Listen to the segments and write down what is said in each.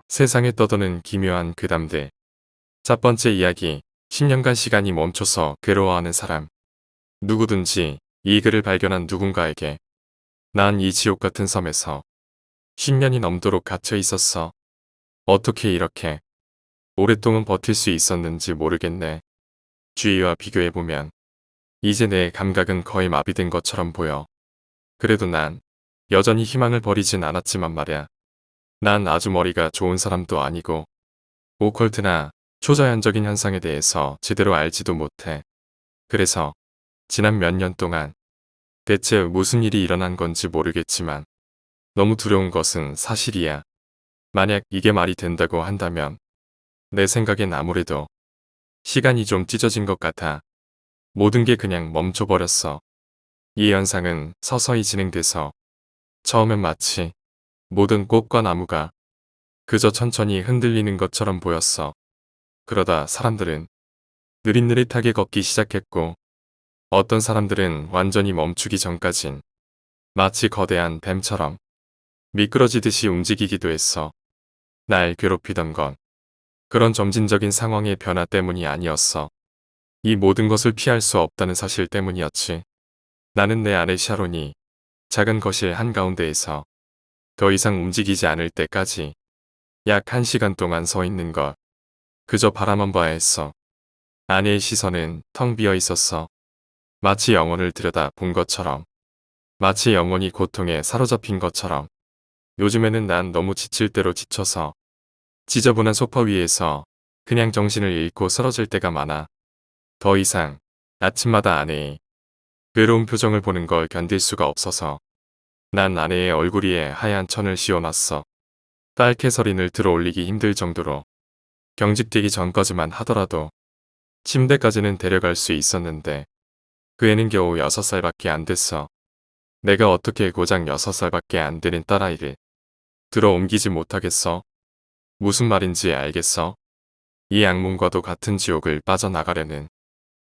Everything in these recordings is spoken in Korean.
세상에 떠도는 기묘한 괴담들. 첫 번째 이야기. 10년간 시간이 멈춰서 괴로워하는 사람. 누구든지 이 글을 발견한 누군가에게 난 이 지옥 같은 섬에서 10년이 넘도록 갇혀 있었어. 어떻게 이렇게 오랫동안 버틸 수 있었는지 모르겠네. 주위와 비교해보면 이제 내 감각은 거의 마비된 것처럼 보여. 그래도 난 여전히 희망을 버리진 않았지만 말야. 난 아주 머리가 좋은 사람도 아니고 오컬트나 초자연적인 현상에 대해서 제대로 알지도 못해. 그래서 지난 몇 년 동안 대체 무슨 일이 일어난 건지 모르겠지만 너무 두려운 것은 사실이야. 만약 이게 말이 된다고 한다면 내 생각엔 아무래도 시간이 좀 찢어진 것 같아. 모든 게 그냥 멈춰버렸어. 이 현상은 서서히 진행돼서 처음엔 마치 모든 꽃과 나무가 그저 천천히 흔들리는 것처럼 보였어. 그러다 사람들은 느릿느릿하게 걷기 시작했고 어떤 사람들은 완전히 멈추기 전까진 마치 거대한 뱀처럼 미끄러지듯이 움직이기도 했어. 날 괴롭히던 건 그런 점진적인 상황의 변화 때문이 아니었어. 이 모든 것을 피할 수 없다는 사실 때문이었지. 나는 내 아내 샤론이 작은 거실 한가운데에서 더 이상 움직이지 않을 때까지 약 1시간 동안 서 있는 것. 그저 바라만 봐야 했어. 아내의 시선은 텅 비어 있었어. 마치 영혼을 들여다 본 것처럼. 마치 영혼이 고통에 사로잡힌 것처럼. 요즘에는 난 너무 지칠 대로 지쳐서 지저분한 소파 위에서 그냥 정신을 잃고 쓰러질 때가 많아. 더 이상 아침마다 아내의 외로운 표정을 보는 걸 견딜 수가 없어서 난 아내의 얼굴 위에 하얀 천을 씌워놨어. 딸캐서린을 들어 올리기 힘들 정도로 경직되기 전까지만 하더라도 침대까지는 데려갈 수 있었는데 그 애는 겨우 6살밖에 안 됐어. 내가 어떻게 고작 6살밖에 안 되는 딸아이를 들어 옮기지 못하겠어? 무슨 말인지 알겠어? 이 악몽과도 같은 지옥을 빠져나가려는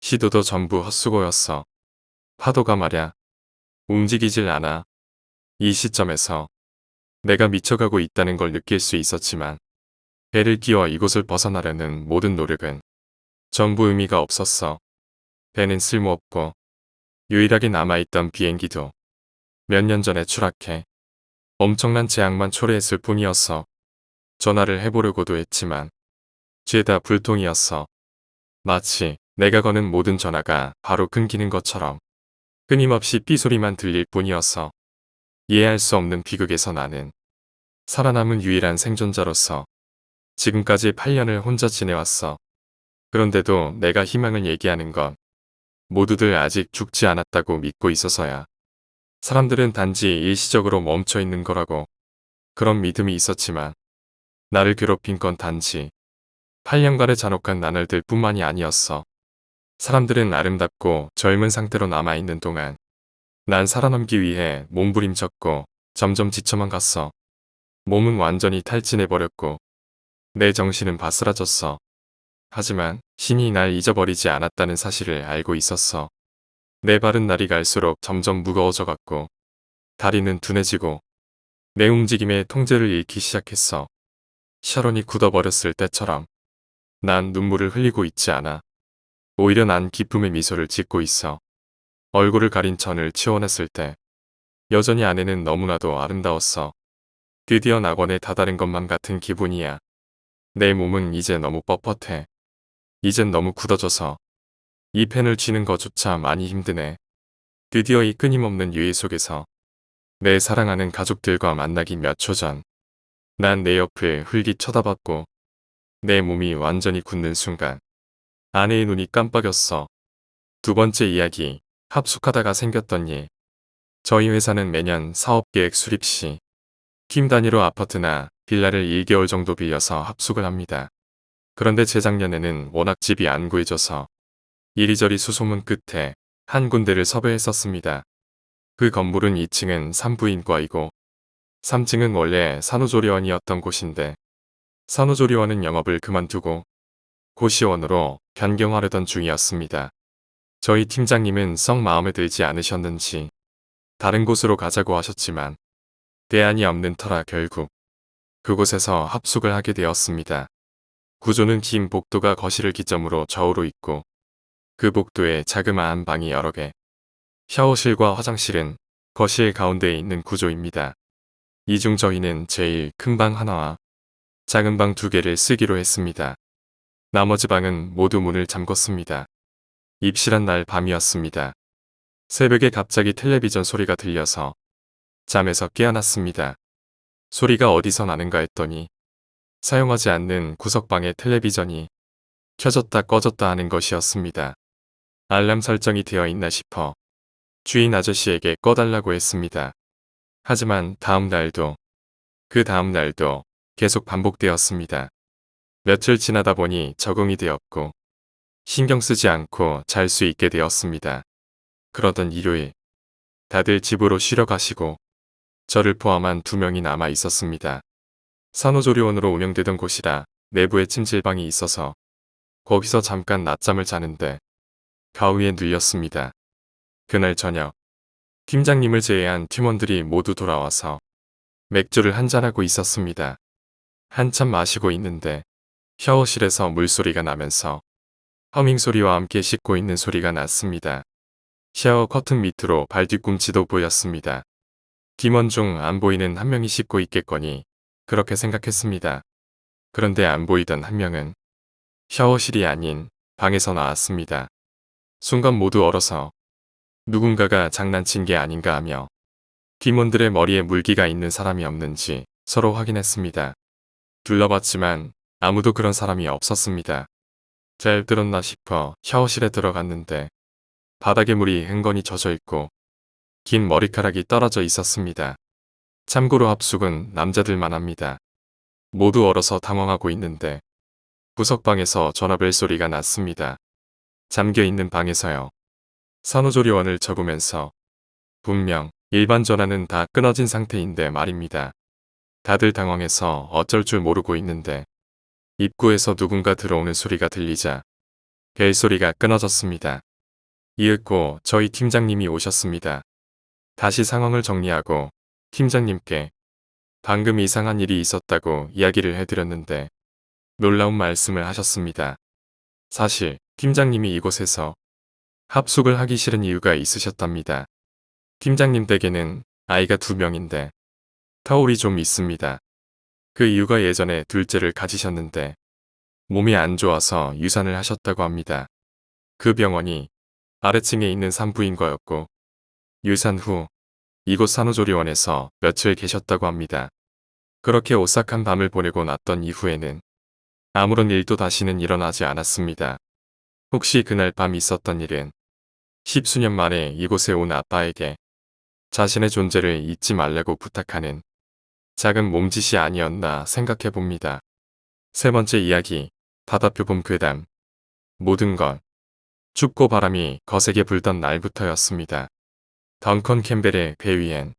시도도 전부 헛수고였어. 파도가 말야 움직이질 않아. 이 시점에서 내가 미쳐가고 있다는 걸 느낄 수 있었지만 배를 끼워 이곳을 벗어나려는 모든 노력은 전부 의미가 없었어. 배는 쓸모없고 유일하게 남아있던 비행기도 몇 년 전에 추락해 엄청난 재앙만 초래했을 뿐이었어. 전화를 해보려고도 했지만 죄다 불통이었어. 마치 내가 거는 모든 전화가 바로 끊기는 것처럼 끊임없이 삐소리만 들릴 뿐이었어. 이해할 수 없는 비극에서 나는 살아남은 유일한 생존자로서 지금까지 8년을 혼자 지내왔어. 그런데도 내가 희망을 얘기하는 건 모두들 아직 죽지 않았다고 믿고 있어서야. 사람들은 단지 일시적으로 멈춰 있는 거라고 그런 믿음이 있었지만 나를 괴롭힌 건 단지 8년간의 잔혹한 나날들 뿐만이 아니었어. 사람들은 아름답고 젊은 상태로 남아있는 동안 난 살아남기 위해 몸부림쳤고 점점 지쳐만 갔어. 몸은 완전히 탈진해버렸고 내 정신은 바스라졌어. 하지만 신이 날 잊어버리지 않았다는 사실을 알고 있었어. 내 발은 날이 갈수록 점점 무거워져 갔고 다리는 둔해지고 내 움직임에 통제를 잃기 시작했어. 샤론이 굳어버렸을 때처럼 난 눈물을 흘리고 있지 않아. 오히려 난 기쁨의 미소를 짓고 있어. 얼굴을 가린 천을 치워냈을 때 여전히 아내는 너무나도 아름다웠어. 드디어 낙원에 다다른 것만 같은 기분이야. 내 몸은 이제 너무 뻣뻣해. 이젠 너무 굳어져서 이 펜을 쥐는 것조차 많이 힘드네. 드디어 이 끊임없는 유예 속에서 내 사랑하는 가족들과 만나기 몇 초 전 난 내 옆을 흘깃 쳐다봤고 내 몸이 완전히 굳는 순간 아내의 눈이 깜빡였어. 두 번째 이야기. 합숙하다가 생겼던 일. 저희 회사는 매년 사업계획 수립 시 팀 단위로 아파트나 빌라를 1개월 정도 빌려서 합숙을 합니다. 그런데 재작년에는 워낙 집이 안 구해져서 이리저리 수소문 끝에 한 군데를 섭외했었습니다. 그 건물은 2층은 산부인과이고 3층은 원래 산후조리원이었던 곳인데 산후조리원은 영업을 그만두고 고시원으로 변경하려던 중이었습니다. 저희 팀장님은 썩 마음에 들지 않으셨는지 다른 곳으로 가자고 하셨지만 대안이 없는 터라 결국 그곳에서 합숙을 하게 되었습니다. 구조는 긴 복도가 거실을 기점으로 좌우로 있고 그 복도에 자그마한 방이 여러 개, 샤워실과 화장실은 거실 가운데에 있는 구조입니다. 이 중 저희는 제일 큰 방 하나와 작은 방 두 개를 쓰기로 했습니다. 나머지 방은 모두 문을 잠궜습니다. 입실한 날 밤이었습니다. 새벽에 갑자기 텔레비전 소리가 들려서 잠에서 깨어났습니다. 소리가 어디서 나는가 했더니 사용하지 않는 구석방의 텔레비전이 켜졌다 꺼졌다 하는 것이었습니다. 알람 설정이 되어 있나 싶어 주인 아저씨에게 꺼달라고 했습니다. 하지만 다음 날도 그 다음 날도 계속 반복되었습니다. 며칠 지나다 보니 적응이 되었고 신경 쓰지 않고 잘 수 있게 되었습니다. 그러던 일요일 다들 집으로 쉬러 가시고 저를 포함한 2명이 남아 있었습니다. 산후조리원으로 운영되던 곳이라 내부에 찜질방이 있어서 거기서 잠깐 낮잠을 자는데 가위에 눌렸습니다. 그날 저녁 팀장님을 제외한 팀원들이 모두 돌아와서 맥주를 한잔하고 있었습니다. 한참 마시고 있는데 샤워실에서 물소리가 나면서 허밍 소리와 함께 씻고 있는 소리가 났습니다. 샤워 커튼 밑으로 발 뒤꿈치도 보였습니다. 팀원 중 안 보이는 한 명이 씻고 있겠거니 그렇게 생각했습니다. 그런데 안 보이던 한 명은 샤워실이 아닌 방에서 나왔습니다. 순간 모두 얼어서 누군가가 장난친 게 아닌가 하며 팀원들의 머리에 물기가 있는 사람이 없는지 서로 확인했습니다. 둘러봤지만 아무도 그런 사람이 없었습니다. 잘 들었나 싶어 샤워실에 들어갔는데 바닥에 물이 흥건히 젖어 있고 긴 머리카락이 떨어져 있었습니다. 참고로 합숙은 남자들만 합니다. 모두 얼어서 당황하고 있는데 구석방에서 전화벨 소리가 났습니다. 잠겨있는 방에서요. 산후조리원을 적으면서 분명 일반 전화는 다 끊어진 상태인데 말입니다. 다들 당황해서 어쩔 줄 모르고 있는데 입구에서 누군가 들어오는 소리가 들리자 벨소리가 끊어졌습니다. 이윽고 저희 팀장님이 오셨습니다. 다시 상황을 정리하고 팀장님께 방금 이상한 일이 있었다고 이야기를 해드렸는데 놀라운 말씀을 하셨습니다. 사실 팀장님이 이곳에서 합숙을 하기 싫은 이유가 있으셨답니다. 팀장님 댁에는 아이가 2명인데 터울이 좀 있습니다. 그 이유가 예전에 둘째를 가지셨는데 몸이 안 좋아서 유산을 하셨다고 합니다. 그 병원이 아래층에 있는 산부인과였고 유산 후 이곳 산후조리원에서 며칠 계셨다고 합니다. 그렇게 오싹한 밤을 보내고 났던 이후에는 아무런 일도 다시는 일어나지 않았습니다. 혹시 그날 밤 있었던 일은 10수년 만에 이곳에 온 아빠에게 자신의 존재를 잊지 말라고 부탁하는 작은 몸짓이 아니었나 생각해 봅니다. 세 번째 이야기, 바다표범 괴담. 모든 것. 춥고 바람이 거세게 불던 날부터였습니다. 덩컨 캠벨의 배 위엔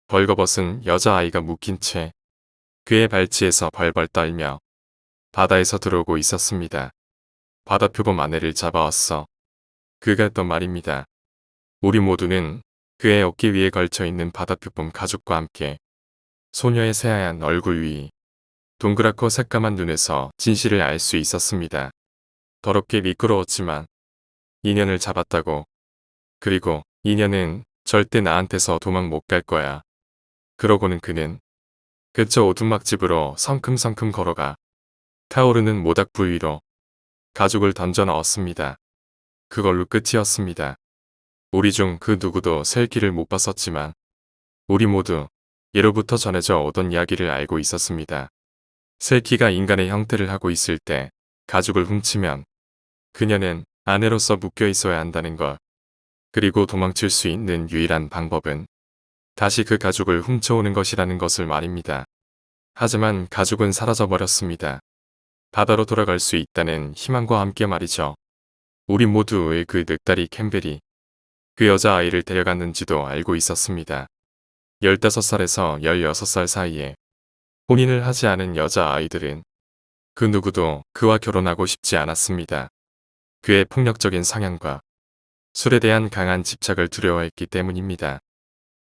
벌거벗은 여자아이가 묶인 채 그의 발치에서 벌벌 떨며 바다에서 들어오고 있었습니다. 바다표범 아내를 잡아왔어. 그가 했던 말입니다. 우리 모두는 그의 어깨 위에 걸쳐있는 바다표범 가죽과 함께 소녀의 새하얀 얼굴 위 동그랗고 새까만 눈에서 진실을 알 수 있었습니다. 더럽게 미끄러웠지만 인연을 잡았다고. 그리고 인연은 절대 나한테서 도망 못 갈 거야. 그러고는 그는 그저 오두막집으로 성큼성큼 걸어가 타오르는 모닥불 위로 가죽을 던져 넣었습니다. 그걸로 끝이었습니다. 우리 중 그 누구도 셀기를 못 봤었지만 우리 모두 예로부터 전해져 오던 이야기를 알고 있었습니다. 셀키가 인간의 형태를 하고 있을 때 가죽을 훔치면 그녀는 아내로서 묶여 있어야 한다는 것. 그리고 도망칠 수 있는 유일한 방법은 다시 그 가죽을 훔쳐오는 것이라는 것을 말입니다. 하지만 가죽은 사라져버렸습니다. 바다로 돌아갈 수 있다는 희망과 함께 말이죠. 우리 모두의 그 늑다리 캠벨이 그 여자아이를 데려갔는지도 알고 있었습니다. 15살에서 16살 사이에 혼인을 하지 않은 여자아이들은 그 누구도 그와 결혼하고 싶지 않았습니다. 그의 폭력적인 성향과 술에 대한 강한 집착을 두려워했기 때문입니다.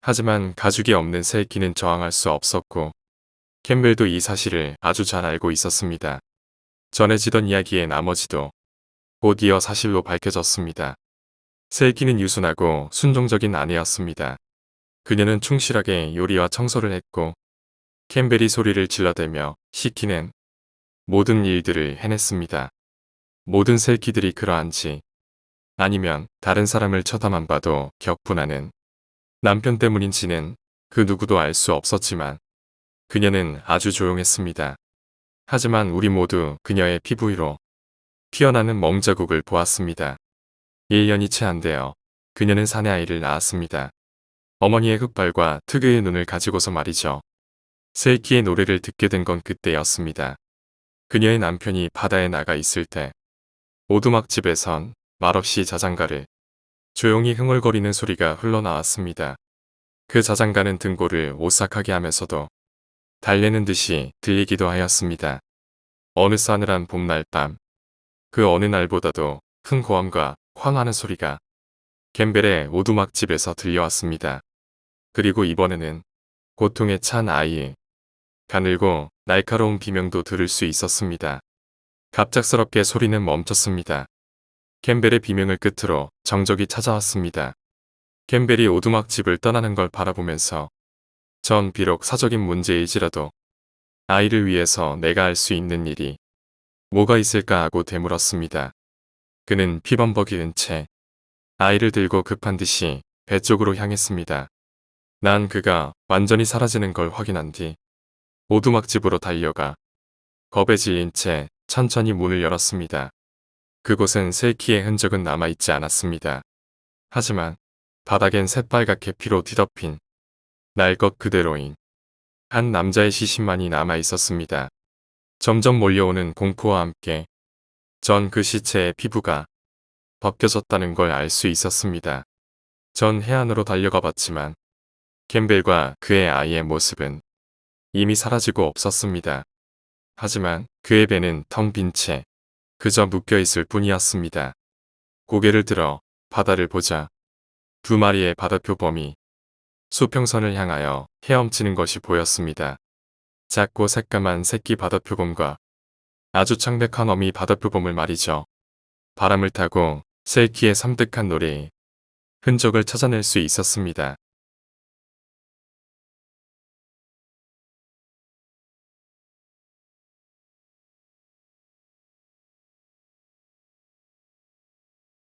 하지만 가죽이 없는 셀키는 저항할 수 없었고 캠벨도 이 사실을 아주 잘 알고 있었습니다. 전해지던 이야기의 나머지도 곧 이어 사실로 밝혀졌습니다. 셀키는 유순하고 순종적인 아내였습니다. 그녀는 충실하게 요리와 청소를 했고 캠벨이 소리를 질러대며 시키는 모든 일들을 해냈습니다. 모든 셀키들이 그러한지 아니면 다른 사람을 쳐다만 봐도 격분하는 남편 때문인지는 그 누구도 알 수 없었지만 그녀는 아주 조용했습니다. 하지만 우리 모두 그녀의 피부 위로 피어나는 멍자국을 보았습니다. 1년이 채 안 되어 그녀는 사내 아이를 낳았습니다. 어머니의 흑발과 특유의 눈을 가지고서 말이죠. 셀키의 노래를 듣게 된 건 그때였습니다. 그녀의 남편이 바다에 나가 있을 때 오두막집에선 말없이 자장가를 조용히 흥얼거리는 소리가 흘러나왔습니다. 그 자장가는 등골을 오싹하게 하면서도 달래는 듯이 들리기도 하였습니다. 어느 싸늘한 봄날 밤, 그 어느 날보다도 큰 고함과 황하는 소리가 캠벨의 오두막집에서 들려왔습니다. 그리고 이번에는 고통에 찬 아이의 가늘고 날카로운 비명도 들을 수 있었습니다. 갑작스럽게 소리는 멈췄습니다. 캠벨의 비명을 끝으로 정적이 찾아왔습니다. 캠벨이 오두막집을 떠나는 걸 바라보면서 전 비록 사적인 문제일지라도 아이를 위해서 내가 할 수 있는 일이 뭐가 있을까 하고 되물었습니다. 그는 피범벅이은 채 아이를 들고 급한 듯이 배 쪽으로 향했습니다. 난 그가 완전히 사라지는 걸 확인한 뒤 오두막집으로 달려가 겁에 질린 채 천천히 문을 열었습니다. 그곳은 셀키의 흔적은 남아있지 않았습니다. 하지만 바닥엔 새빨갛게 피로 뒤덮인 날 것 그대로인 한 남자의 시신만이 남아있었습니다. 점점 몰려오는 공포와 함께 전 그 시체의 피부가 벗겨졌다는 걸 알 수 있었습니다. 전 해안으로 달려가 봤지만 캠벨과 그의 아이의 모습은 이미 사라지고 없었습니다. 하지만 그의 배는 텅 빈 채 그저 묶여있을 뿐이었습니다. 고개를 들어 바다를 보자 두 마리의 바다표범이 수평선을 향하여 헤엄치는 것이 보였습니다. 작고 새까만 새끼 바다표범과 아주 창백한 어미 바다표범을 말이죠. 바람을 타고 셀키의 섬뜩한 노래에 흔적을 찾아낼 수 있었습니다.